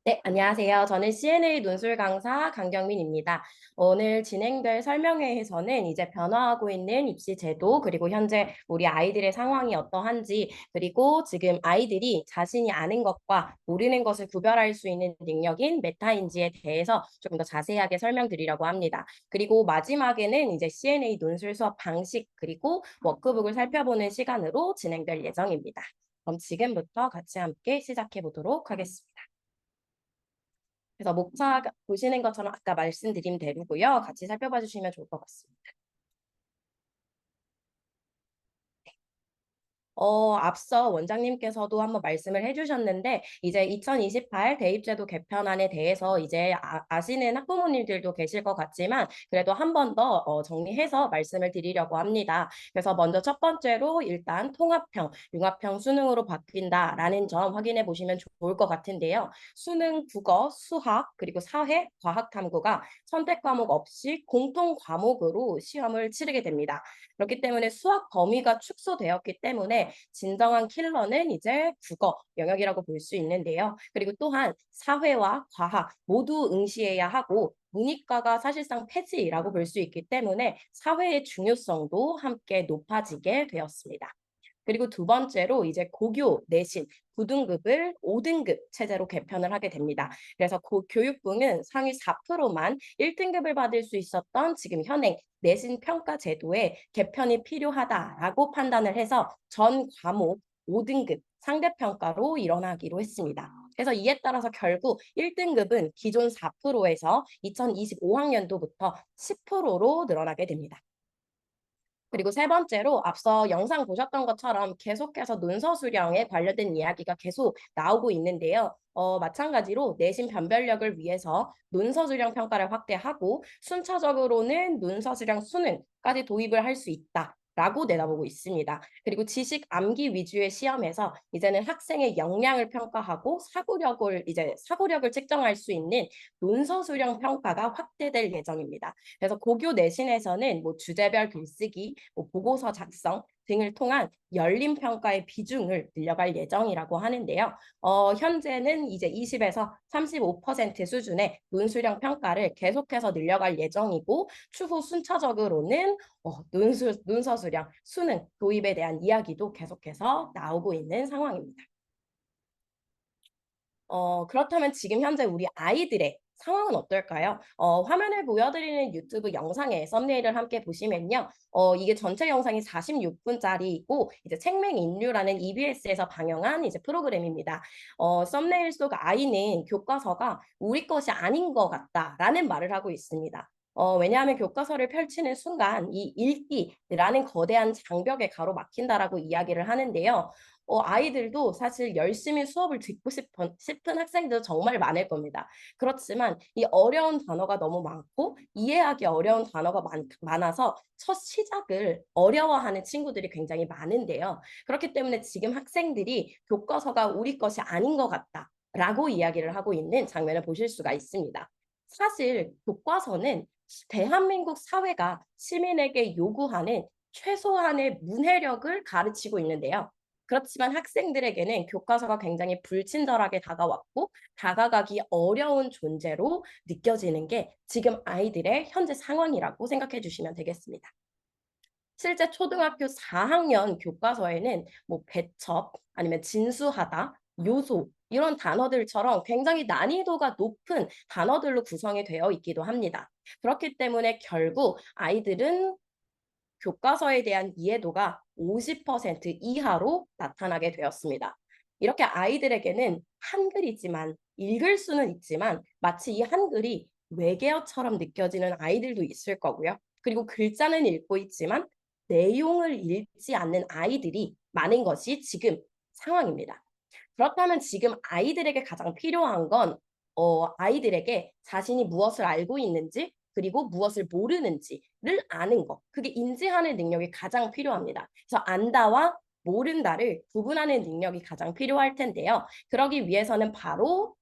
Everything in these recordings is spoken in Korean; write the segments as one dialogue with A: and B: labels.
A: 네, 안녕하세요. 저는 CNA 논술 강사 강경민입니다. 오늘 진행될 설명회에서는 이제 변화하고 있는 입시 제도, 그리고 현재 우리 아이들의 상황이 어떠한지, 그리고 지금 아이들이 자신이 아는 것과 모르는 것을 구별할 수 있는 능력인 메타인지에 대해서 조금 더 자세하게 설명드리려고 합니다. 그리고 마지막에는 이제 CNA 논술 수업 방식, 그리고 워크북을 살펴보는 시간으로 진행될 예정입니다. 그럼 지금부터 같이 함께 시작해 보도록 하겠습니다. 그래서 목차 보시는 것처럼 아까 말씀드린 대로고요. 같이 살펴봐 주시면 좋을 것 같습니다. 앞서 원장님께서도 한번 말씀을 해주셨는데, 이제 2028 대입제도 개편안에 대해서 이제 아시는 학부모님들도 계실 것 같지만, 그래도 한 번 더 정리해서 말씀을 드리려고 합니다. 그래서 먼저 첫 번째로 일단 통합형, 융합형 수능으로 바뀐다라는 점 확인해 보시면 좋을 것 같은데요. 수능, 국어, 수학, 그리고 사회, 과학 탐구가 선택 과목 없이 공통 과목으로 시험을 치르게 됩니다. 그렇기 때문에 수학 범위가 축소되었기 때문에 진정한 킬러는 이제 국어 영역이라고 볼 수 있는데요. 그리고 또한 사회와 과학 모두 응시해야 하고 문이과가 사실상 폐지라고 볼 수 있기 때문에 사회의 중요성도 함께 높아지게 되었습니다. 그리고 두 번째로 이제 고교 내신 9등급을 5등급 체제로 개편을 하게 됩니다. 그래서 교육부는 상위 4%만 1등급을 받을 수 있었던 지금 현행 내신 평가 제도에 개편이 필요하다라고 판단을 해서 전 과목 5등급 상대평가로 일어나기로 했습니다. 그래서 이에 따라서 결국 1등급은 기존 4%에서 2025학년도부터 10%로 늘어나게 됩니다. 그리고 세 번째로 앞서 영상 보셨던 것처럼 계속해서 논서 수량에 관련된 이야기가 계속 나오고 있는데요. 마찬가지로 내신 변별력을 위해서 논서 수량 평가를 확대하고 순차적으로는 논서 수량 수능까지 도입을 할 수 있다. 라고 내다보고 있습니다. 그리고 지식 암기 위주의 시험에서 이제는 학생의 역량을 평가하고 사고력을 측정할 수 있는 논서 수량 평가가 확대될 예정입니다. 그래서 고교 내신에서는 뭐 주제별 글쓰기, 뭐 보고서 작성 등을 통한 열린 평가의 비중을 늘려갈 예정이라고 하는데요. 현재는 이제 20에서 35% 수준의 논술형 평가를 계속해서 늘려갈 예정이고 추후 순차적으로는 논서 수량, 수능 도입에 대한 이야기도 계속해서 나오고 있는 상황입니다. 그렇다면 지금 현재 우리 아이들의 상황은 어떨까요? 화면에 보여드리는 유튜브 영상의 썸네일을 함께 보시면요. 이게 전체 영상이 46분짜리이고, 이제 책맹 인류라는 EBS에서 방영한 이제 프로그램입니다. 썸네일 속 아이는 교과서가 우리 것이 아닌 것 같다라는 말을 하고 있습니다. 왜냐하면 교과서를 펼치는 순간 이 읽기라는 거대한 장벽에 가로막힌다라고 이야기를 하는데요. 아이들도 사실 열심히 수업을 듣고 싶은 학생들 정말 많을 겁니다. 그렇지만 이 어려운 단어가 너무 많고 이해하기 어려운 단어가 많아서 첫 시작을 어려워하는 친구들이 굉장히 많은데요. 그렇기 때문에 지금 학생들이 교과서가 우리 것이 아닌 것 같다. 라고 이야기를 하고 있는 장면을 보실 수가 있습니다. 사실 교과서는 대한민국 사회가 시민에게 요구하는 최소한의 문해력을 가르치고 있는데요. 그렇지만 학생들에게는 교과서가 굉장히 불친절하게 다가왔고 다가가기 어려운 존재로 느껴지는 게 지금 아이들의 현재 상황이라고 생각해 주시면 되겠습니다. 실제 초등학교 4학년 교과서에는 뭐 배첩 아니면 진수하다, 요소 이런 단어들처럼 굉장히 난이도가 높은 단어들로 구성이 되어 있기도 합니다. 그렇기 때문에 결국 아이들은 교과서에 대한 이해도가 50% 이하로 나타나게 되었습니다. 이렇게 아이들에게는 한글이지만 읽을 수는 있지만 마치 이 한글이 외계어처럼 느껴지는 아이들도 있을 거고요. 그리고 글자는 읽고 있지만 내용을 읽지 않는 아이들이 많은 것이 지금 상황입니다. 그렇다면 지금 아이들에게 가장 필요한 건 아이들에게 자신이 무엇을 알고 있는지 그리고 무엇을 모르는지를 아는 것. 그게 인지하는 능력이 가장 필요합니다. 그래서 안다와 모른다를 구분하는 능력이 가장 필요할 텐데요. 그러기 위해서는 바로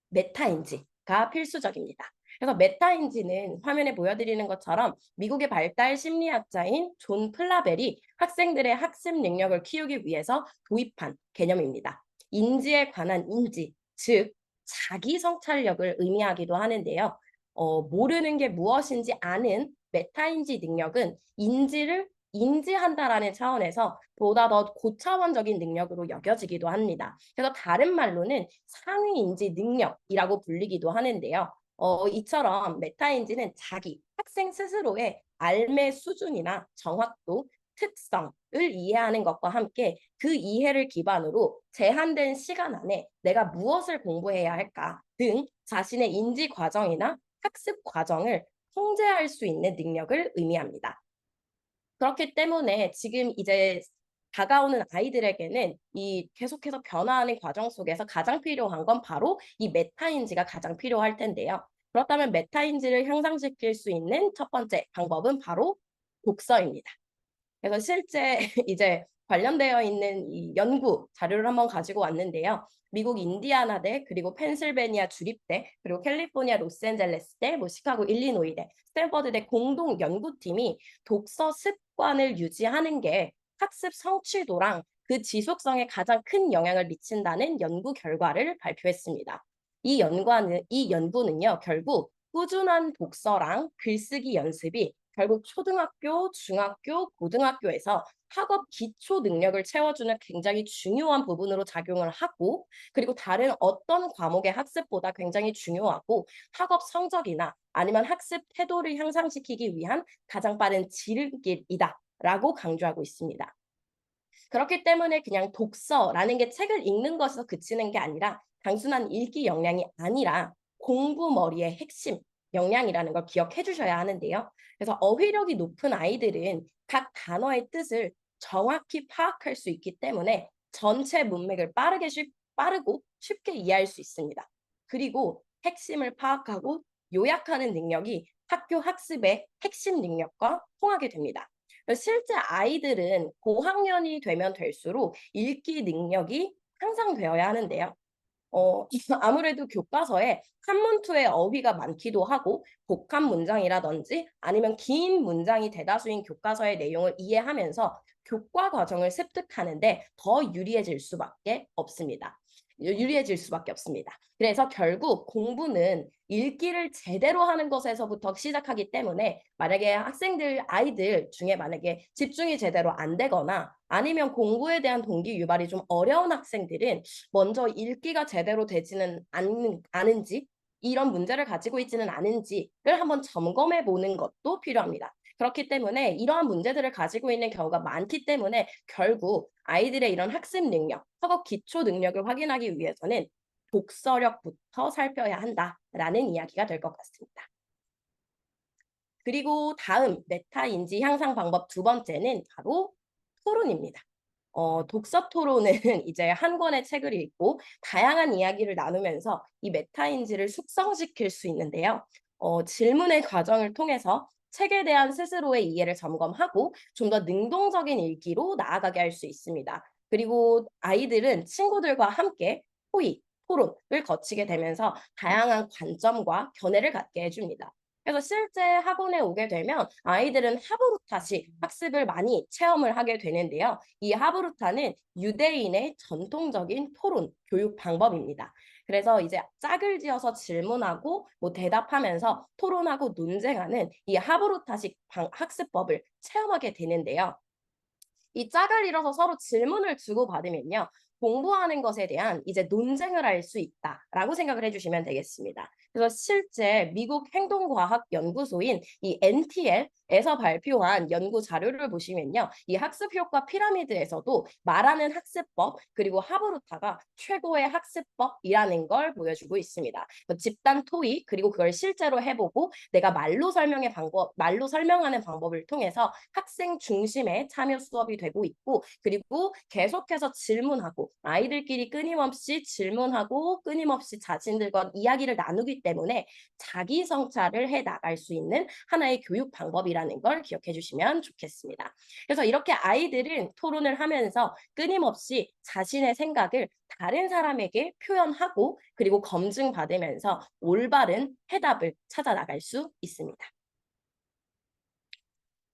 A: 메타인지가 필수적입니다. 그래서 메타인지는 화면에 보여드리는 것처럼 미국의 발달 심리학자인 존 플라벨이 학생들의 학습 능력을 키우기 위해서 도입한 개념입니다. 인지에 관한 인지, 즉 자기 성찰력을 의미하기도 하는데요. 모르는 게 무엇인지 아는 메타인지 능력은 인지를 인지한다라는 차원에서 보다 더 고차원적인 능력으로 여겨지기도 합니다. 그래서 다른 말로는 상위 인지 능력이라고 불리기도 하는데요. 이처럼 메타인지는 자기, 학생 스스로의 알매 수준이나 정확도, 특성을 이해하는 것과 함께 그 이해를 기반으로 제한된 시간 안에 내가 무엇을 공부해야 할까 등 자신의 인지 과정이나 학습 과정을 통제할 수 있는 능력을 의미합니다. 그렇기 때문에 지금 이제 다가오는 아이들에게는 이 계속해서 변화하는 과정 속에서 가장 필요한 건 바로 이 메타인지가 가장 필요할 텐데요. 그렇다면 메타인지를 향상시킬 수 있는 첫 번째 방법은 바로 독서입니다. 그래서 실제 이제 관련되어 있는 이 연구 자료를 한번 가지고 왔는데요. 미국 인디아나대, 그리고 펜실베니아 주립대, 그리고 캘리포니아 로스앤젤레스대, 시카고 일리노이대, 스탠퍼드대 공동 연구팀이 독서 습관을 유지하는 게 학습 성취도랑 그 지속성에 가장 큰 영향을 미친다는 연구 결과를 발표했습니다. 이 연구는요, 결국 꾸준한 독서랑 글쓰기 연습이 결국 초등학교, 중학교, 고등학교에서 학업 기초 능력을 채워주는 굉장히 중요한 부분으로 작용을 하고, 그리고 다른 어떤 과목의 학습보다 굉장히 중요하고 학업 성적이나 아니면 학습 태도를 향상시키기 위한 가장 빠른 지름길이다라고 강조하고 있습니다. 그렇기 때문에 그냥 독서라는 게 책을 읽는 것에서 그치는 게 아니라 단순한 읽기 역량이 아니라 공부머리의 핵심 역량이라는 걸 기억해 주셔야 하는데요. 그래서 어휘력이 높은 아이들은 각 단어의 뜻을 정확히 파악할 수 있기 때문에 전체 문맥을 빠르고 쉽게 이해할 수 있습니다. 그리고 핵심을 파악하고 요약하는 능력이 학교 학습의 핵심 능력과 통하게 됩니다. 실제 아이들은 고학년이 되면 될수록 읽기 능력이 향상되어야 하는데요. 아무래도 교과서에 한문투의 어휘가 많기도 하고 복합 문장이라든지 아니면 긴 문장이 대다수인 교과서의 내용을 이해하면서 교과 과정을 습득하는데 더 유리해질 수밖에 없습니다. 그래서 결국 공부는 읽기를 제대로 하는 것에서부터 시작하기 때문에 만약에 아이들 중에 만약에 집중이 제대로 안 되거나 아니면 공부에 대한 동기 유발이 좀 어려운 학생들은 먼저 읽기가 제대로 되지는 않은지 이런 문제를 가지고 있지는 않은지를 한번 점검해 보는 것도 필요합니다. 그렇기 때문에 이러한 문제들을 가지고 있는 경우가 많기 때문에 결국 아이들의 이런 학습 능력, 학업 기초 능력을 확인하기 위해서는 독서력부터 살펴야 한다라는 이야기가 될 것 같습니다. 그리고 다음 메타 인지 향상 방법 두 번째는 바로 토론입니다. 독서 토론은 이제 한 권의 책을 읽고 다양한 이야기를 나누면서 이 메타인지를 숙성시킬 수 있는데요. 질문의 과정을 통해서 책에 대한 스스로의 이해를 점검하고 좀 더 능동적인 읽기로 나아가게 할 수 있습니다. 그리고 아이들은 친구들과 함께 토론을 거치게 되면서 다양한 관점과 견해를 갖게 해줍니다. 그래서 실제 학원에 오게 되면 아이들은 하브루타식 학습을 많이 체험을 하게 되는데요. 이 하브루타는 유대인의 전통적인 토론 교육 방법입니다. 그래서 이제 짝을 지어서 질문하고 대답하면서 토론하고 논쟁하는 이 하브루타식 학습법을 체험하게 되는데요. 이 짝을 이뤄서 서로 질문을 주고받으면요. 공부하는 것에 대한 이제 논쟁을 할 수 있다라고 생각을 해주시면 되겠습니다. 그래서 실제 미국 행동과학연구소인 이 NTL에서 발표한 연구 자료를 보시면요. 이 학습 효과 피라미드에서도 말하는 학습법 그리고 하브루타가 최고의 학습법이라는 걸 보여주고 있습니다. 집단 토의 그리고 그걸 실제로 해보고 내가 말로 설명하는 방법을 통해서 학생 중심의 참여 수업이 되고 있고 그리고 계속해서 질문하고 아이들끼리 끊임없이 질문하고 끊임없이 자신들과 이야기를 나누기 때문에 자기 성찰을 해 나갈 수 있는 하나의 교육 방법이라는 걸 기억해 주시면 좋겠습니다. 그래서 이렇게 아이들은 토론을 하면서 끊임없이 자신의 생각을 다른 사람에게 표현하고 그리고 검증받으면서 올바른 해답을 찾아 나갈 수 있습니다.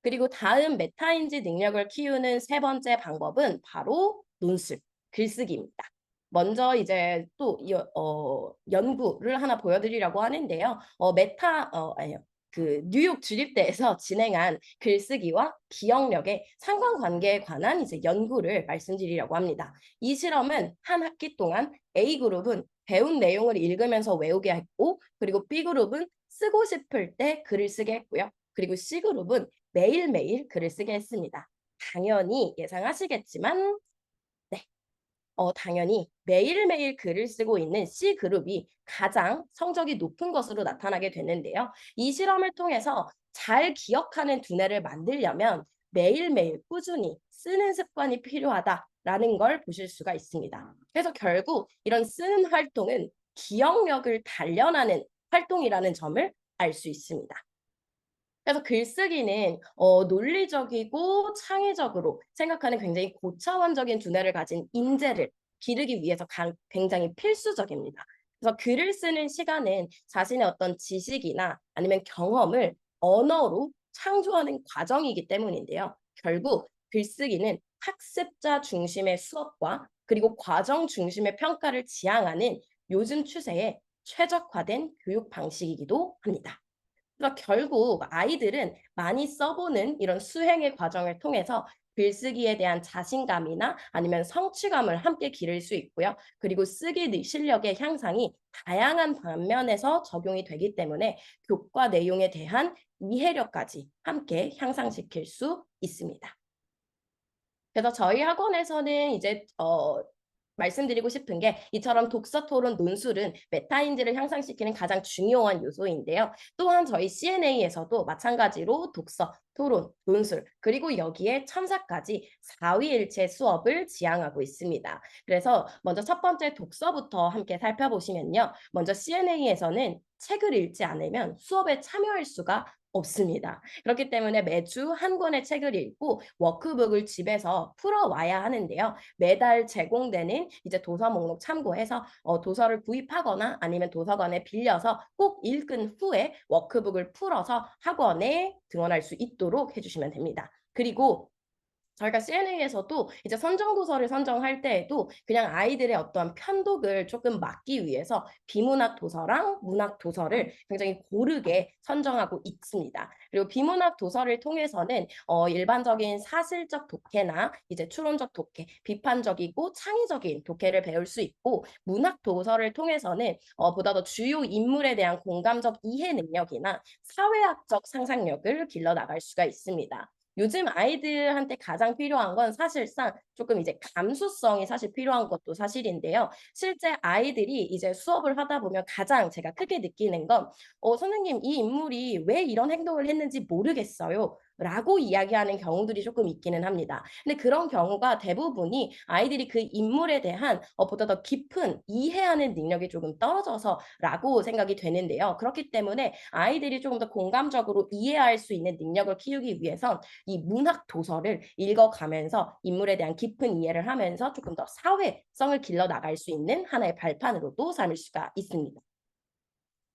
A: 그리고 다음 메타인지 능력을 키우는 세 번째 방법은 바로 논술, 글쓰기입니다. 먼저 이제 또 연구를 하나 보여드리려고 하는데요. 아니요. 그 뉴욕 주립대에서 진행한 글쓰기와 기억력의 상관관계에 관한 이제 연구를 말씀드리려고 합니다. 이 실험은 한 학기 동안 A그룹은 배운 내용을 읽으면서 외우게 했고, 그리고 B그룹은 쓰고 싶을 때 글을 쓰게 했고요. 그리고 C그룹은 매일매일 글을 쓰게 했습니다. 당연히 예상하시겠지만, 네, 당연히 매일매일 글을 쓰고 있는 C그룹이 가장 성적이 높은 것으로 나타나게 되는데요. 이 실험을 통해서 잘 기억하는 두뇌를 만들려면 매일매일 꾸준히 쓰는 습관이 필요하다라는 걸 보실 수가 있습니다. 그래서 결국 이런 쓰는 활동은 기억력을 단련하는 활동이라는 점을 알 수 있습니다. 그래서 글쓰기는 논리적이고 창의적으로 생각하는 굉장히 고차원적인 두뇌를 가진 인재를 기르기 위해서 굉장히 필수적입니다. 그래서 글을 쓰는 시간은 자신의 어떤 지식이나 아니면 경험을 언어로 창조하는 과정이기 때문인데요. 결국 글쓰기는 학습자 중심의 수업과 그리고 과정 중심의 평가를 지향하는 요즘 추세에 최적화된 교육 방식이기도 합니다. 그러니까 결국 아이들은 많이 써보는 이런 수행의 과정을 통해서 글쓰기에 대한 자신감이나 아니면 성취감을 함께 기를 수 있고요. 그리고 쓰기 실력의 향상이 다양한 방면에서 적용이 되기 때문에 교과 내용에 대한 이해력까지 함께 향상시킬 수 있습니다. 그래서 저희 학원에서는 이제 말씀드리고 싶은 게 이처럼 독서 토론 논술은 메타인지를 향상시키는 가장 중요한 요소인데요. 또한 저희 CNA에서도 마찬가지로 독서, 토론, 논술, 그리고 여기에 첨삭까지 4위일체 수업을 지향하고 있습니다. 그래서 먼저 첫 번째 독서부터 함께 살펴보시면요. 먼저 CNA에서는 책을 읽지 않으면 수업에 참여할 수가 없습니다. 그렇기 때문에 매주 한 권의 책을 읽고 워크북을 집에서 풀어와야 하는데요. 매달 제공되는 이제 도서 목록 참고해서 도서를 구입하거나 아니면 도서관에 빌려서 꼭 읽은 후에 워크북을 풀어서 학원에 등원할 수 있도록 해주시면 됩니다. 그리고 저희가 CNA에서도 이제 선정 도서를 선정할 때에도 그냥 아이들의 어떤 편독을 조금 막기 위해서 비문학 도서랑 문학 도서를 굉장히 고르게 선정하고 있습니다. 그리고 비문학 도서를 통해서는 일반적인 사실적 독해나 이제 추론적 독해, 비판적이고 창의적인 독해를 배울 수 있고, 문학 도서를 통해서는 보다 더 주요 인물에 대한 공감적 이해 능력이나 사회학적 상상력을 길러 나갈 수가 있습니다. 요즘 아이들한테 가장 필요한 건 사실상 조금 이제 감수성이 사실 필요한 것도 사실인데요. 실제 아이들이 이제 수업을 하다 보면 가장 제가 크게 느끼는 건 선생님 이 인물이 왜 이런 행동을 했는지 모르겠어요. 라고 이야기하는 경우들이 조금 있기는 합니다. 근데 그런 경우가 대부분이 아이들이 그 인물에 대한 보다 더 깊은 이해하는 능력이 조금 떨어져서라고 생각이 되는데요. 그렇기 때문에 아이들이 조금 더 공감적으로 이해할 수 있는 능력을 키우기 위해선 이 문학 도서를 읽어가면서 인물에 대한 깊은 이해를 하면서 조금 더 사회성을 길러 나갈 수 있는 하나의 발판으로도 삼을 수가 있습니다.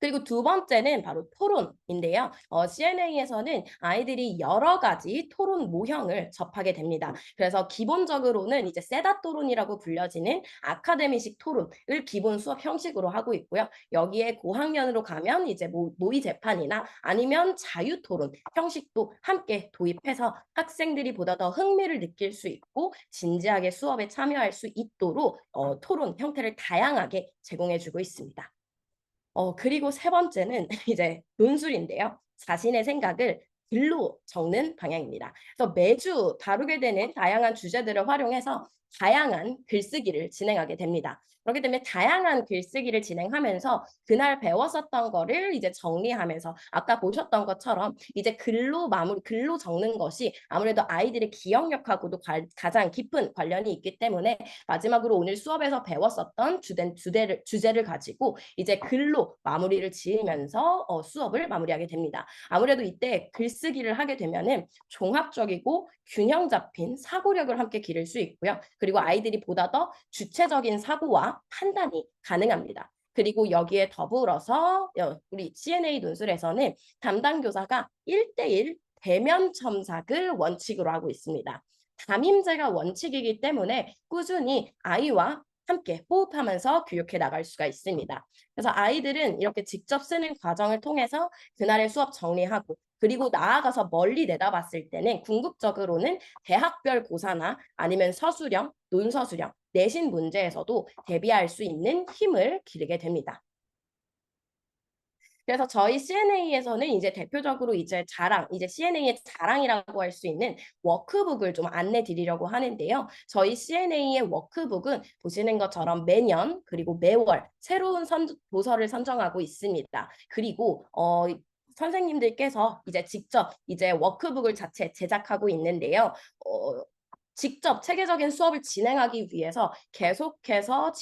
A: 그리고 두 번째는 바로 토론인데요. CNA에서는 아이들이 여러 가지 토론 모형을 접하게 됩니다. 그래서 기본적으로는 이제 세다 토론이라고 불려지는 아카데미식 토론을 기본 수업 형식으로 하고 있고요. 여기에 고학년으로 가면 이제 모의 재판이나 아니면 자유 토론 형식도 함께 도입해서 학생들이 보다 더 흥미를 느낄 수 있고 진지하게 수업에 참여할 수 있도록 토론 형태를 다양하게 제공해주고 있습니다. 그리고 세 번째는 이제 논술인데요. 자신의 생각을 글로 적는 방향입니다. 그래서 매주 다루게 되는 다양한 주제들을 활용해서 다양한 글쓰기를 진행하게 됩니다. 그렇기 때문에 다양한 글쓰기를 진행하면서 그날 배웠었던 거를 이제 정리하면서 아까 보셨던 것처럼 이제 글로 적는 것이 아무래도 아이들의 기억력하고도 가장 깊은 관련이 있기 때문에 마지막으로 오늘 수업에서 배웠었던 주제를 가지고 이제 글로 마무리를 지으면서 수업을 마무리하게 됩니다. 아무래도 이때 글쓰기를 하게 되면은 종합적이고 균형 잡힌 사고력을 함께 기를 수 있고요. 그리고 아이들이 보다 더 주체적인 사고와 판단이 가능합니다. 그리고 여기에 더불어서 우리 CNA 논술에서는 담당 교사가 1대1 대면 첨삭을 원칙으로 하고 있습니다. 담임제가 원칙이기 때문에 꾸준히 아이와 함께 호흡하면서 교육해 나갈 수가 있습니다. 그래서 아이들은 이렇게 직접 쓰는 과정을 통해서 그날의 수업 정리하고 그리고 나아가서 멀리 내다봤을 때는 궁극적으로는 대학별 고사나 아니면 서술형, 논서술형, 내신 문제에서도 대비할 수 있는 힘을 기르게 됩니다. 그래서 저희 CNA에서는 이제 대표적으로 이제 이제 CNA의 자랑이라고 할 수 있는 워크북을 좀 안내 드리려고 하는데요. 저희 CNA의 워크북은 보시는 것처럼 매년 그리고 매월 새로운 도서를 선정하고 있습니다. 그리고 선생님들께서 이제 직접 이제 워크북을 자체 제작하고 있는데요. 직접 체계적인 수업을 진행하기 위해서 계속해서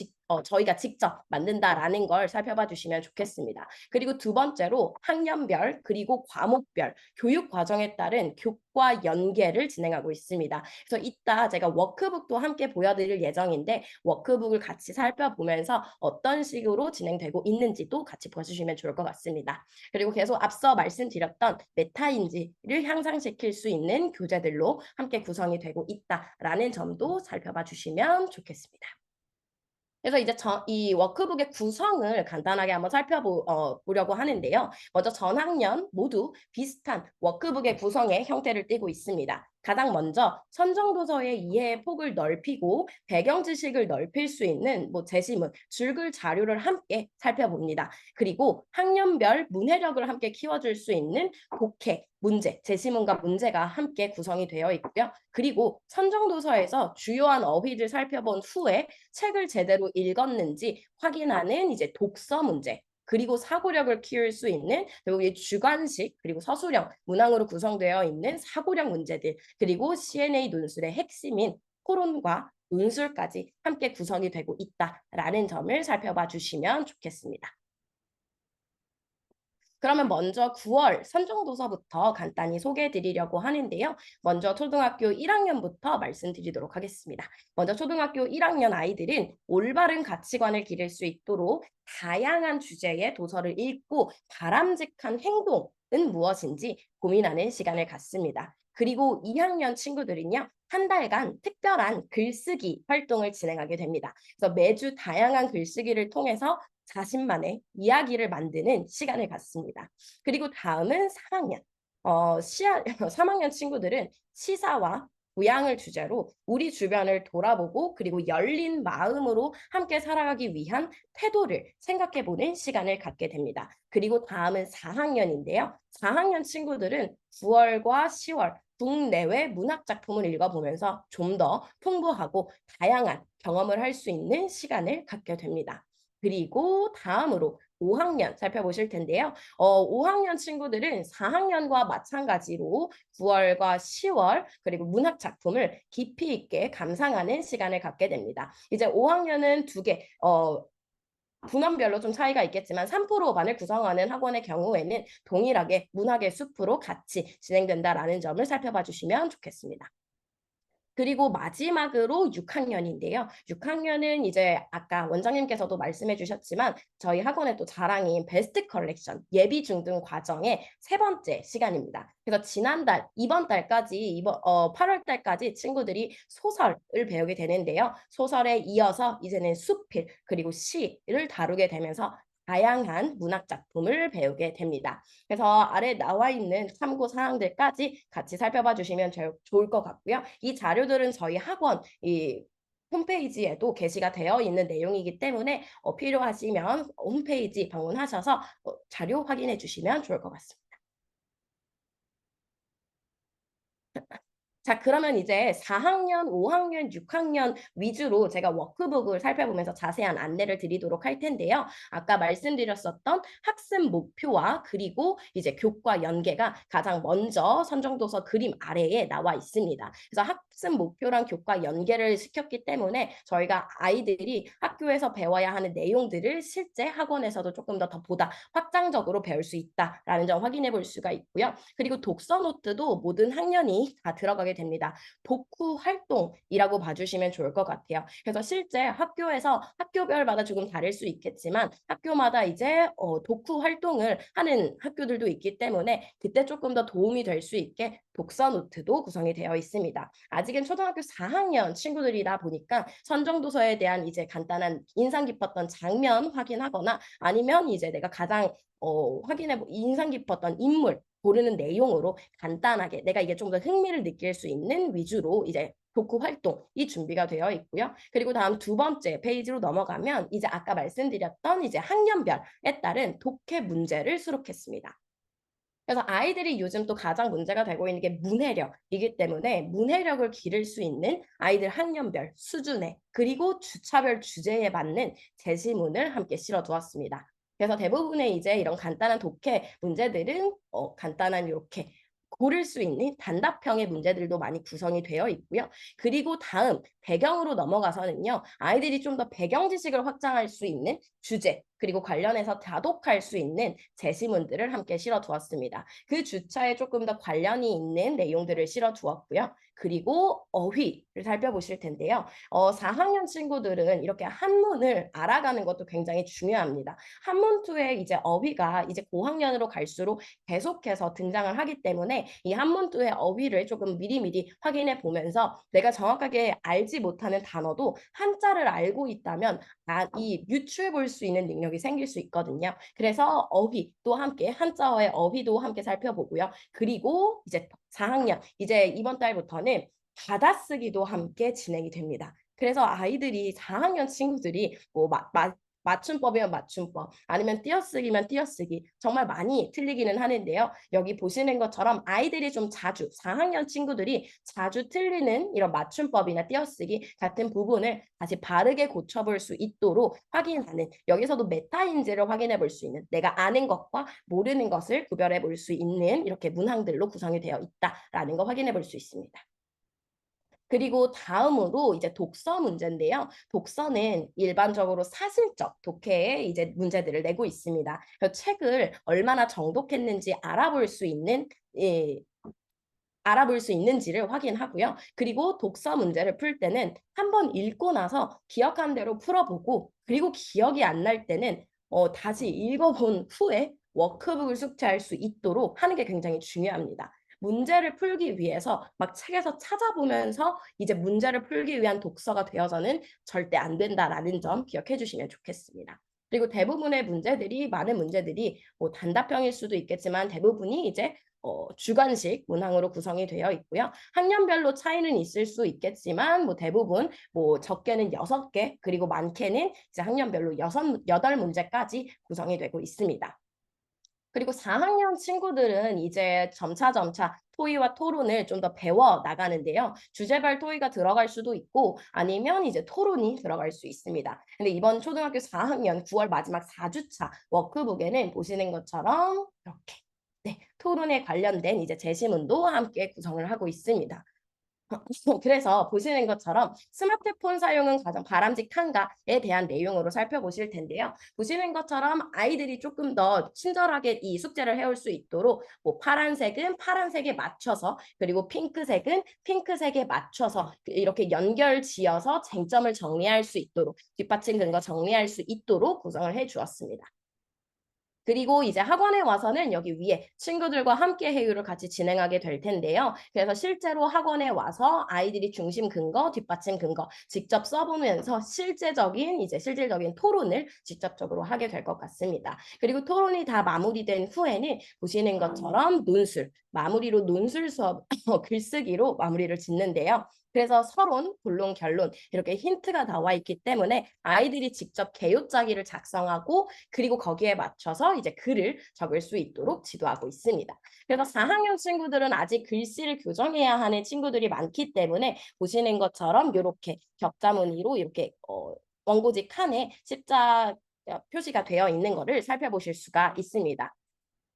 A: 저희가 직접 만든다라는 걸 살펴봐 주시면 좋겠습니다. 그리고 두 번째로 학년별 그리고 과목별 교육 과정에 따른 교과 연계를 진행하고 있습니다. 그래서 이따 제가 워크북도 함께 보여드릴 예정인데 워크북을 같이 살펴보면서 어떤 식으로 진행되고 있는지도 같이 보여주시면 좋을 것 같습니다. 그리고 계속 앞서 말씀드렸던 메타인지를 향상시킬 수 있는 교재들로 함께 구성이 되고 있다라는 점도 살펴봐 주시면 좋겠습니다. 그래서 이제 이 워크북의 구성을 간단하게 한번 살펴보려고 하는데요. 먼저 전 학년 모두 비슷한 워크북의 구성의 형태를 띠고 있습니다. 가장 먼저 선정도서의 이해의 폭을 넓히고 배경 지식을 넓힐 수 있는 제시문, 줄글 자료를 함께 살펴봅니다. 그리고 학년별 문해력을 함께 키워줄 수 있는 독해, 문제, 제시문과 문제가 함께 구성이 되어 있고요. 그리고 선정도서에서 주요한 어휘를 살펴본 후에 책을 제대로 읽었는지 확인하는 이제 독서 문제, 그리고 사고력을 키울 수 있는 결국 주관식 그리고 서술형 문항으로 구성되어 있는 사고력 문제들, 그리고 CNA 논술의 핵심인 토론과 논술까지 함께 구성이 되고 있다라는 점을 살펴봐 주시면 좋겠습니다. 그러면 먼저 9월 선정도서부터 간단히 소개해 드리려고 하는데요. 먼저 초등학교 1학년부터 말씀드리도록 하겠습니다. 먼저 초등학교 1학년 아이들은 올바른 가치관을 기를 수 있도록 다양한 주제의 도서를 읽고 바람직한 행동은 무엇인지 고민하는 시간을 갖습니다. 그리고 2학년 친구들은요. 한 달간 특별한 글쓰기 활동을 진행하게 됩니다. 그래서 매주 다양한 글쓰기를 통해서 자신만의 이야기를 만드는 시간을 갖습니다. 그리고 다음은 3학년. 3학년 친구들은 시사와 교양을 주제로 우리 주변을 돌아보고 그리고 열린 마음으로 함께 살아가기 위한 태도를 생각해보는 시간을 갖게 됩니다. 그리고 다음은 4학년인데요. 4학년 친구들은 9월과 10월 국내외 문학 작품을 읽어보면서 좀 더 풍부하고 다양한 경험을 할 수 있는 시간을 갖게 됩니다. 그리고 다음으로 5학년 살펴보실 텐데요. 5학년 친구들은 4학년과 마찬가지로 9월과 10월 그리고 문학 작품을 깊이 있게 감상하는 시간을 갖게 됩니다. 이제 5학년은 두 개, 분원별로 좀 차이가 있겠지만 3%반을 구성하는 학원의 경우에는 동일하게 문학의 숲으로 같이 진행된다라는 점을 살펴봐 주시면 좋겠습니다. 그리고 마지막으로 6학년인데요. 6학년은 이제 아까 원장님께서도 말씀해 주셨지만 저희 학원의 또 자랑인 베스트 컬렉션, 예비 중등 과정의 세 번째 시간입니다. 그래서 지난달, 이번 달까지, 8월 달까지 친구들이 소설을 배우게 되는데요. 소설에 이어서 이제는 수필, 그리고 시를 다루게 되면서 다양한 문학 작품을 배우게 됩니다. 그래서 아래 나와 있는 참고 사항들까지 같이 살펴봐 주시면 좋을 것 같고요. 이 자료들은 저희 학원 홈페이지에도 게시가 되어 있는 내용이기 때문에 필요하시면 홈페이지 방문하셔서 자료 확인해 주시면 좋을 것 같습니다. 자, 그러면 이제 4학년, 5학년, 6학년 위주로 제가 워크북을 살펴보면서 자세한 안내를 드리도록 할 텐데요. 아까 말씀드렸었던 학습 목표와 그리고 이제 교과 연계가 가장 먼저 선정도서 그림 아래에 나와 있습니다. 그래서 학습 목표랑 교과 연계를 시켰기 때문에 저희가 아이들이 학교에서 배워야 하는 내용들을 실제 학원에서도 조금 더 보다 확장적으로 배울 수 있다라는 점 확인해 볼 수가 있고요. 그리고 독서 노트도 모든 학년이 다 들어가게 구성이 됩니다. 독후 활동이라고 봐주시면 좋을 것 같아요. 그래서 실제 학교에서 학교별마다 조금 다를 수 있겠지만 학교마다 이제 독후 활동을 하는 학교들도 있기 때문에 그때 조금 더 도움이 될 수 있게 독서 노트도 구성이 되어 있습니다. 아직은 초등학교 4학년 친구들이다 보니까 선정도서에 대한 이제 간단한 인상 깊었던 장면 확인하거나 아니면 이제 내가 가장 인상 깊었던 인물 고르는 내용으로 간단하게 내가 이게 좀 더 흥미를 느낄 수 있는 위주로 이제 독후 활동이 준비가 되어 있고요. 그리고 다음 두 번째 페이지로 넘어가면 이제 아까 말씀드렸던 이제 학년별에 따른 독해 문제를 수록했습니다. 그래서 아이들이 요즘 또 가장 문제가 되고 있는 게 문해력이기 때문에 문해력을 기를 수 있는 아이들 학년별 수준에 그리고 주차별 주제에 맞는 제시문을 함께 실어 두었습니다. 그래서 대부분의 이제 이런 간단한 독해 문제들은 간단한 이렇게 고를 수 있는 단답형의 문제들도 많이 구성이 되어 있고요. 그리고 다음 배경으로 넘어가서는요. 아이들이 좀 더 배경 지식을 확장할 수 있는 주제 그리고 관련해서 다독할 수 있는 제시문들을 함께 실어 두었습니다. 그 주차에 조금 더 관련이 있는 내용들을 실어 두었고요. 그리고 어휘를 살펴보실 텐데요. 4학년 친구들은 이렇게 한문을 알아가는 것도 굉장히 중요합니다. 한문투에 이제 어휘가 이제 고학년으로 갈수록 계속해서 등장을 하기 때문에 이 한문투의 어휘를 조금 미리미리 확인해 보면서 내가 정확하게 알지 못하는 단어도 한자를 알고 있다면 이 유추해 볼 수 있는 능력이 생길 수 있거든요. 그래서 어휘도 함께 한자어의 어휘도 함께 살펴보고요. 그리고 이제 4학년 이제 이번 달부터는 받아쓰기도 함께 진행이 됩니다. 그래서 아이들이 4학년 친구들이 뭐 맞춤법이면 맞춤법, 아니면 띄어쓰기면 띄어쓰기 정말 많이 틀리기는 하는데요. 여기 보시는 것처럼 아이들이 좀 자주 4학년 친구들이 자주 틀리는 이런 맞춤법이나 띄어쓰기 같은 부분을 다시 바르게 고쳐볼 수 있도록 확인하는 여기서도 메타인지를 확인해 볼 수 있는 내가 아는 것과 모르는 것을 구별해 볼 수 있는 이렇게 문항들로 구성이 되어 있다라는 거 확인해 볼 수 있습니다. 그리고 다음으로 이제 독서 문제인데요. 독서는 일반적으로 사실적 독해의 이제 문제들을 내고 있습니다. 책을 얼마나 정독했는지 알아볼 수 있는지를 확인하고요. 그리고 독서 문제를 풀 때는 한번 읽고 나서 기억한 대로 풀어보고 그리고 기억이 안 날 때는 다시 읽어본 후에 워크북을 숙지할 수 있도록 하는 게 굉장히 중요합니다. 문제를 풀기 위해서 막 책에서 찾아보면서 이제 문제를 풀기 위한 독서가 되어서는 절대 안 된다라는 점 기억해 주시면 좋겠습니다. 그리고 대부분의 문제들이 많은 문제들이 뭐 단답형일 수도 있겠지만 대부분이 이제 주관식 문항으로 구성이 되어 있고요. 학년별로 차이는 있을 수 있겠지만 뭐 대부분 뭐 적게는 6개 그리고 많게는 이제 학년별로 8문제까지 구성이 되고 있습니다. 그리고 4학년 친구들은 이제 점차 토의와 토론을 좀 더 배워 나가는데요. 주제별 토의가 들어갈 수도 있고 아니면 이제 토론이 들어갈 수 있습니다. 근데 이번 초등학교 4학년 9월 마지막 4주차 워크북에는 보시는 것처럼 이렇게 토론에 관련된 이제 제시문도 함께 구성을 하고 있습니다. 그래서 보시는 것처럼 스마트폰 사용은 가장 바람직한가에 대한 내용으로 살펴보실 텐데요. 보시는 것처럼 아이들이 조금 더 친절하게 이 숙제를 해올 수 있도록 뭐 파란색은 파란색에 맞춰서 그리고 핑크색은 핑크색에 맞춰서 이렇게 연결 지어서 쟁점을 정리할 수 있도록 뒷받침 근거 정리할 수 있도록 구성을 해 주었습니다. 그리고 이제 학원에 와서는 여기 위에 친구들과 함께 회의를 같이 진행하게 될 텐데요. 그래서 실제로 학원에 와서 아이들이 중심 근거, 뒷받침 근거 직접 써보면서 실질적인 토론을 직접적으로 하게 될 것 같습니다. 그리고 토론이 다 마무리된 후에는 보시는 것처럼 마무리로 논술 수업 글쓰기로 마무리를 짓는데요. 그래서 서론, 본론, 결론 이렇게 힌트가 나와 있기 때문에 아이들이 직접 개요짜기를 작성하고 그리고 거기에 맞춰서 이제 글을 적을 수 있도록 지도하고 있습니다. 그래서 4학년 친구들은 아직 글씨를 교정해야 하는 친구들이 많기 때문에 보시는 것처럼 이렇게 격자무늬로 이렇게 원고지 칸에 십자 표시가 되어 있는 것을 살펴보실 수가 있습니다.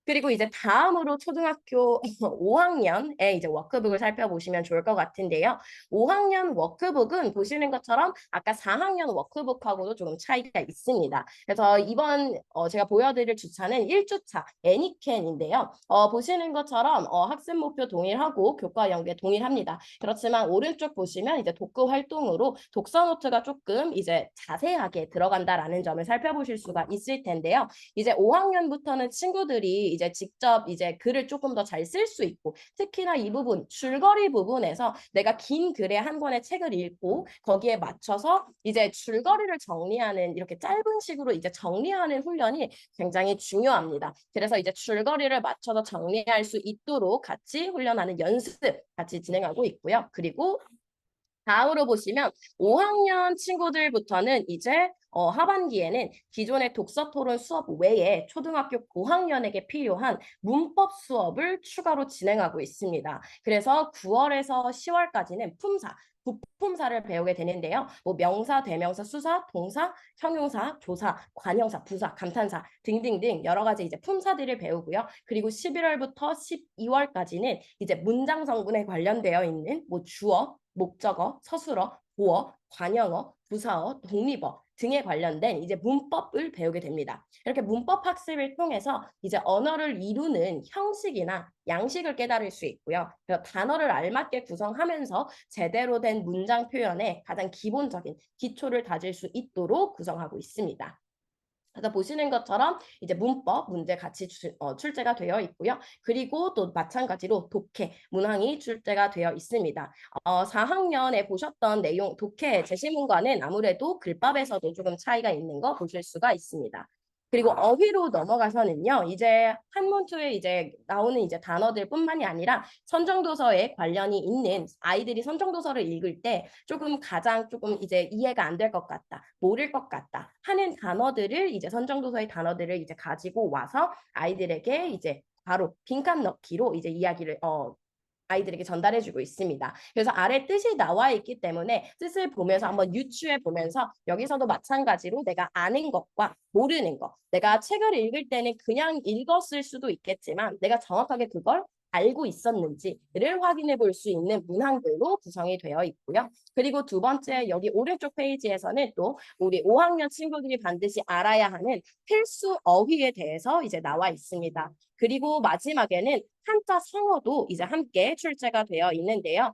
A: 그리고 이제 다음으로 초등학교 5학년의 이제 워크북을 살펴보시면 좋을 것 같은데요. 5학년 워크북은 보시는 것처럼 아까 4학년 워크북하고도 조금 차이가 있습니다. 그래서 이번 제가 보여드릴 주차는 1주차 애니캔인데요. 보시는 것처럼 학습 목표 동일하고 교과 연계 동일합니다. 그렇지만 오른쪽 보시면 이제 독후 활동으로 독서 노트가 조금 이제 자세하게 들어간다라는 점을 살펴보실 수가 있을 텐데요. 이제 5학년부터는 친구들이 이제 직접 이제 글을 조금 더 잘 쓸 수 있고 특히나 이 부분 줄거리 부분에서 내가 긴 글의 한 권의 책을 읽고 거기에 맞춰서 이제 줄거리를 정리하는 이렇게 짧은 식으로 이제 정리하는 훈련이 굉장히 중요합니다. 그래서 이제 줄거리를 맞춰서 정리할 수 있도록 같이 훈련하는 연습 같이 진행하고 있고요. 그리고 다음으로 보시면 5학년 친구들부터는 이제 하반기에는 기존의 독서 토론 수업 외에 초등학교 고학년에게 필요한 문법 수업을 추가로 진행하고 있습니다. 그래서 9월에서 10월까지는 품사, 부품사를 배우게 되는데요. 뭐 명사, 대명사, 수사, 동사, 형용사, 조사, 관형사, 부사, 감탄사 등등등 여러 가지 이제 품사들을 배우고요. 그리고 11월부터 12월까지는 이제 문장 성분에 관련되어 있는 뭐 주어, 목적어, 서술어, 보어, 관형어, 부사어, 독립어 등에 관련된 이제 문법을 배우게 됩니다. 이렇게 문법 학습을 통해서 이제 언어를 이루는 형식이나 양식을 깨달을 수 있고요. 그래서 단어를 알맞게 구성하면서 제대로 된 문장 표현에 가장 기본적인 기초를 다질 수 있도록 구성하고 있습니다. 그래서 보시는 것처럼 이제 문법 문제 같이 출제가 되어 있고요. 그리고 또 마찬가지로 독해, 문항이 출제가 되어 있습니다. 4학년에 보셨던 내용, 독해 제시문과는 아무래도 글밥에서도 조금 차이가 있는 거 보실 수가 있습니다. 그리고 어휘로 넘어가서는요. 이제 한문투에 이제 나오는 이제 단어들뿐만이 아니라 선정도서에 관련이 있는 아이들이 선정도서를 읽을 때 가장 조금 이제 이해가 안 될 것 같다, 모를 것 같다 하는 단어들을 이제 선정도서의 단어들을 이제 가지고 와서 아이들에게 이제 바로 빈칸 넣기로 이제 이야기를 아이들에게 전달해주고 있습니다. 그래서 아래 뜻이 나와 있기 때문에 뜻을 보면서 한번 유추해 보면서 여기서도 마찬가지로 내가 아는 것과 모르는 것, 내가 책을 읽을 때는 그냥 읽었을 수도 있겠지만 내가 정확하게 그걸 알고 있었는지를 확인해 볼 수 있는 문항들로 구성이 되어 있고요. 그리고 두 번째 여기 오른쪽 페이지에서는 또 우리 5학년 친구들이 반드시 알아야 하는 필수 어휘에 대해서 이제 나와 있습니다. 그리고 마지막에는 한자 성어도 이제 함께 출제가 되어 있는데요.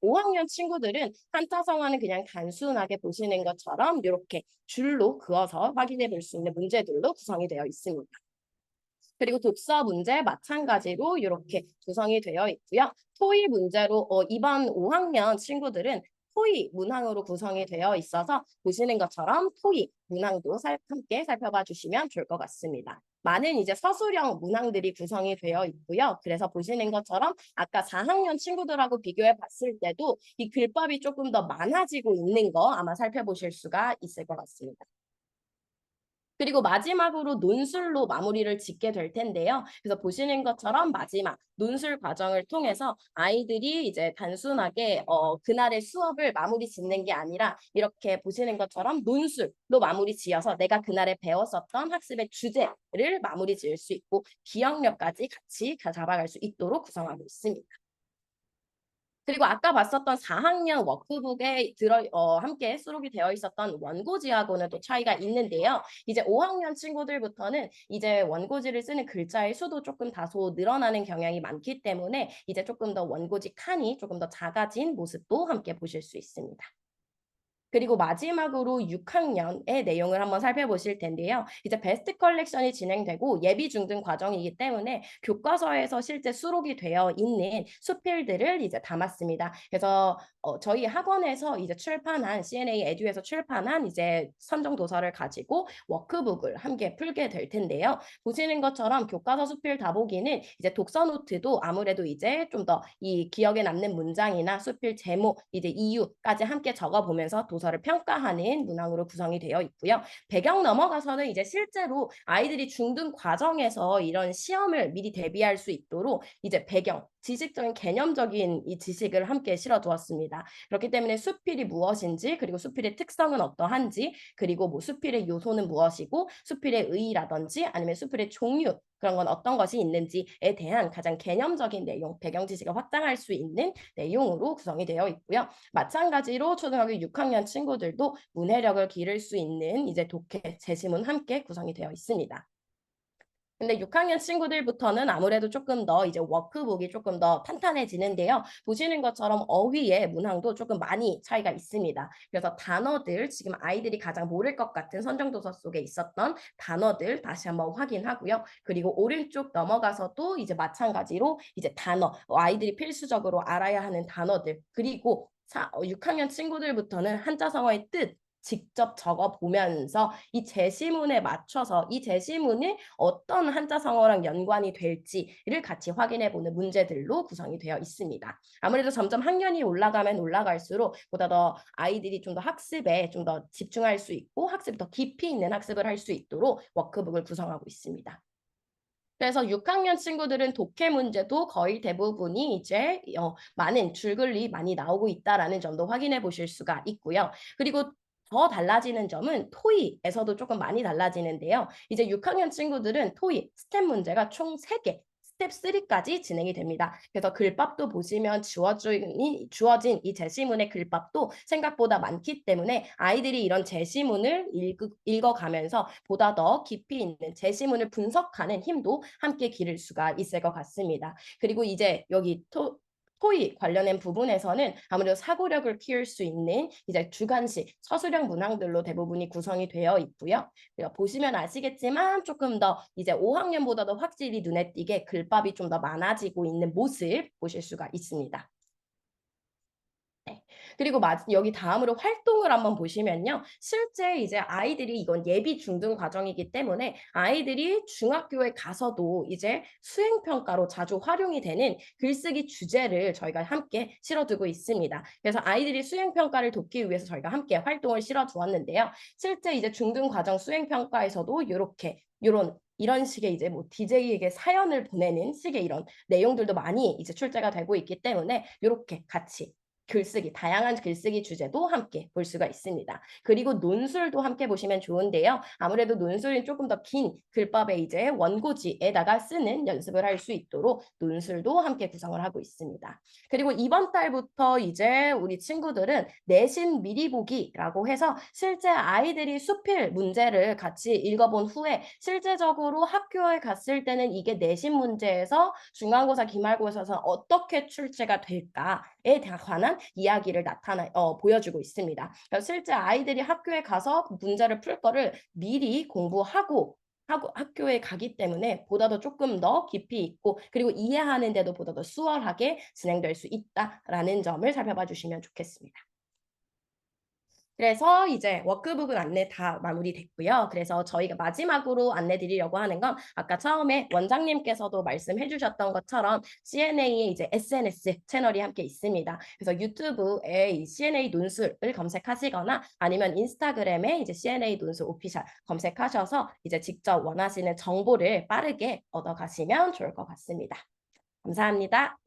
A: 5학년 친구들은 한자 성어는 그냥 단순하게 보시는 것처럼 이렇게 줄로 그어서 확인해 볼 수 있는 문제들로 구성이 되어 있습니다. 그리고 독서 문제 마찬가지로 이렇게 구성이 되어 있고요. 토의 문제로 이번 5학년 친구들은 토의 문항으로 구성이 되어 있어서 보시는 것처럼 토의 문항도 함께 살펴봐 주시면 좋을 것 같습니다. 많은 이제 서술형 문항들이 구성이 되어 있고요. 그래서 보시는 것처럼 아까 4학년 친구들하고 비교해 봤을 때도 이 글밥이 조금 더 많아지고 있는 거 아마 살펴보실 수가 있을 것 같습니다. 그리고 마지막으로 논술로 마무리를 짓게 될 텐데요. 그래서 보시는 것처럼 마지막 논술 과정을 통해서 아이들이 이제 단순하게 그날의 수업을 마무리 짓는 게 아니라 이렇게 보시는 것처럼 논술로 마무리 지어서 내가 그날에 배웠었던 학습의 주제를 마무리 지을 수 있고 기억력까지 같이 잡아갈 수 있도록 구성하고 있습니다. 그리고 아까 봤었던 4학년 워크북에 함께 수록이 되어 있었던 원고지하고는 또 차이가 있는데요. 이제 5학년 친구들부터는 이제 원고지를 쓰는 글자의 수도 조금 다소 늘어나는 경향이 많기 때문에 이제 조금 더 원고지 칸이 조금 더 작아진 모습도 함께 보실 수 있습니다. 그리고 마지막으로 6학년의 내용을 한번 살펴보실 텐데요. 이제 베스트 컬렉션이 진행되고 예비 중등 과정이기 때문에 교과서에서 실제 수록이 되어 있는 수필들을 이제 담았습니다. 그래서 저희 학원에서 이제 출판한 CNA 에듀에서 출판한 이제 선정 도서를 가지고 워크북을 함께 풀게 될 텐데요. 보시는 것처럼 교과서 수필 다보기는 이제 독서 노트도 아무래도 이제 좀 더 이 기억에 남는 문장이나 수필 제목, 이제 이유까지 함께 적어보면서 도서를 평가하는 문항으로 구성이 되어 있고요. 배경 넘어가서는 이제 실제로 아이들이 중등 과정에서 이런 시험을 미리 대비할 수 있도록 이제 배경, 지식적인 개념적인 이 지식을 함께 실어두었습니다. 그렇기 때문에 수필이 무엇인지, 그리고 수필의 특성은 어떠한지, 그리고 뭐 수필의 요소는 무엇이고 수필의 의의라든지 아니면 수필의 종류, 그런 건 어떤 것이 있는지에 대한 가장 개념적인 내용, 배경 지식을 확장할 수 있는 내용으로 구성이 되어 있고요. 마찬가지로 초등학교 6학년 친구들도 문해력을 기를 수 있는 이제 독해, 제시문 함께 구성이 되어 있습니다. 근데 6학년 친구들부터는 아무래도 조금 더 이제 워크북이 조금 더 탄탄해지는데요. 보시는 것처럼 어휘의 문항도 조금 많이 차이가 있습니다. 그래서 단어들, 지금 아이들이 가장 모를 것 같은 선정도서 속에 있었던 단어들 다시 한번 확인하고요. 그리고 오른쪽 넘어가서도 이제 마찬가지로 이제 단어, 아이들이 필수적으로 알아야 하는 단어들, 그리고 6학년 친구들부터는 한자성어의 뜻, 직접 적어 보면서 이 제시문에 맞춰서 이 제시문이 어떤 한자성어랑 연관이 될지를 같이 확인해 보는 문제들로 구성이 되어 있습니다. 아무래도 점점 학년이 올라가면 올라갈수록 보다 더 아이들이 좀 더 학습에 좀 더 집중할 수 있고 학습이 더 깊이 있는 학습을 할 수 있도록 워크북을 구성하고 있습니다. 그래서 6학년 친구들은 독해 문제도 거의 대부분이 이제 많은 줄글이 많이 나오고 있다라는 점도 확인해 보실 수가 있고요. 그리고 더 달라지는 점은 토익에서도 조금 많이 달라지는데요. 이제 6학년 친구들은 토익 스텝 문제가 총 3개, 스텝 3까지 진행이 됩니다. 그래서 글밥도 보시면 주어진 이 제시문의 글밥도 생각보다 많기 때문에 아이들이 이런 제시문을 읽어가면서 보다 더 깊이 있는 제시문을 분석하는 힘도 함께 기를 수가 있을 것 같습니다. 그리고 이제 여기 토익 관련된 부분에서는 아무래도 사고력을 키울 수 있는 이제 주관식 서술형 문항들로 대부분이 구성이 되어 있고요. 보시면 아시겠지만 조금 더 이제 5학년보다도 확실히 눈에 띄게 글밥이 좀 더 많아지고 있는 모습 보실 수가 있습니다. 네. 그리고 여기 다음으로 활동을 한번 보시면요. 실제 이제 아이들이 이건 예비 중등 과정이기 때문에 아이들이 중학교에 가서도 이제 수행평가로 자주 활용이 되는 글쓰기 주제를 저희가 함께 실어두고 있습니다. 그래서 아이들이 수행평가를 돕기 위해서 저희가 함께 활동을 실어두었는데요. 실제 이제 중등 과정 수행평가에서도 이런 식의 이제 뭐 DJ에게 사연을 보내는 식의 이런 내용들도 많이 이제 출제가 되고 있기 때문에 이렇게 같이 다양한 글쓰기 주제도 함께 볼 수가 있습니다. 그리고 논술도 함께 보시면 좋은데요. 아무래도 논술이 조금 더 긴 글밥에 이제 원고지에다가 쓰는 연습을 할 수 있도록 논술도 함께 구성을 하고 있습니다. 그리고 이번 달부터 이제 우리 친구들은 내신 미리 보기라고 해서 실제 아이들이 수필 문제를 같이 읽어본 후에 실제적으로 학교에 갔을 때는 이게 내신 문제에서 중간고사, 기말고사에서 어떻게 출제가 될까에 관한 이야기를 보여주고 있습니다. 그러니까 실제 아이들이 학교에 가서 문제를 풀 거를 미리 공부하고 학교에 가기 때문에 보다 더 조금 더 깊이 있고 그리고 이해하는 데도 보다 더 수월하게 진행될 수 있다라는 점을 살펴봐 주시면 좋겠습니다. 그래서 이제 워크북은 안내 다 마무리됐고요. 그래서 저희가 마지막으로 안내 드리려고 하는 건 아까 처음에 원장님께서도 말씀해 주셨던 것처럼 CNA의 이제 SNS 채널이 함께 있습니다. 그래서 유튜브에 이 CNA 논술을 검색하시거나 아니면 인스타그램에 이제 CNA 논술 오피셜 검색하셔서 이제 직접 원하시는 정보를 빠르게 얻어가시면 좋을 것 같습니다. 감사합니다.